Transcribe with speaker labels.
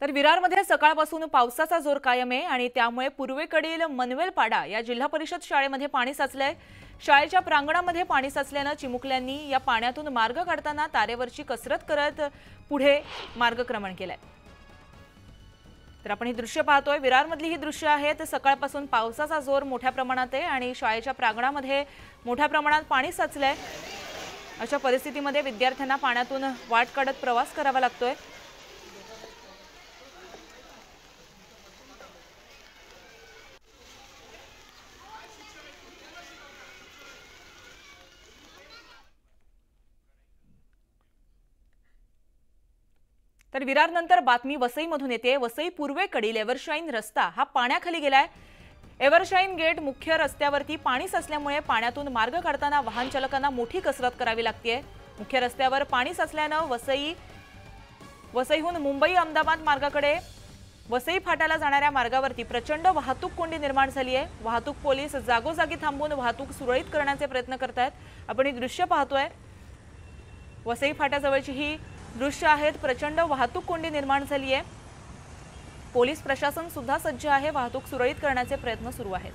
Speaker 1: तर विरारमध्ये सकाळपासून पावसाचा जोर कायम आहे आणि त्यामुळे पूर्वेकडील मनवेलपाडा या जिल्हा परिषद शाळेमध्ये पाणी साचलंय। शाळेच्या प्रांगणामध्ये पाणी साचल्याने चिमुकल्यांनी या पाण्यातून मार्ग काढताना तारेवरची कसरत करत पुढे मार्गक्रमण केलंय। तर आपण ही दृश्य पाहतोय, विरारमधली ही दृश्य आहेत। सकाळपासून पावसाचा जोर मोठ्या प्रमाणात आहे आणि शाळेच्या प्रांगणामध्ये मोठ्या प्रमाणात पाणी साचलंय। अशा परिस्थितीमध्ये विद्यार्थ्यांना पाण्यातून वाट काढत प्रवास करावा लागतोय। तर विरार नंतर बातमी वसईमधून येते। वसई पूर्वेकडील एव्हरशाईन रस्ता हा पाण्याखाली गेलाय। एव्हरशाईन गेट मुख्य रस्त्यावरती पाणी साचल्यामुळे पाण्यातून मार्ग काढताना वाहन चालकांना मोठी कसरत करावी लागते। मुख्य रस्त्यावर पाणी साचल्याने वसईहून मुंबई अहमदाबाद मार्गाकडे वसई फाट्याला जाणाऱ्या मार्गावरती प्रचंड वाहतूक कोंडी निर्माण झाली आहे। वाहतूक पोलीस जागोजागी थांबून वाहतूक सुरळीत करण्याचे प्रयत्न करत आहेत। आपण ही दृश्य पाहतोय, वसई फाट्याजवळची ही दृश्य आहेत। प्रचंड वाहतूक कोंडी निर्माण झाली आहे। पोलीस प्रशासन सुद्धा सज्ज आहे, वाहतूक सुरळीत करण्याचे प्रयत्न सुरू आहेत।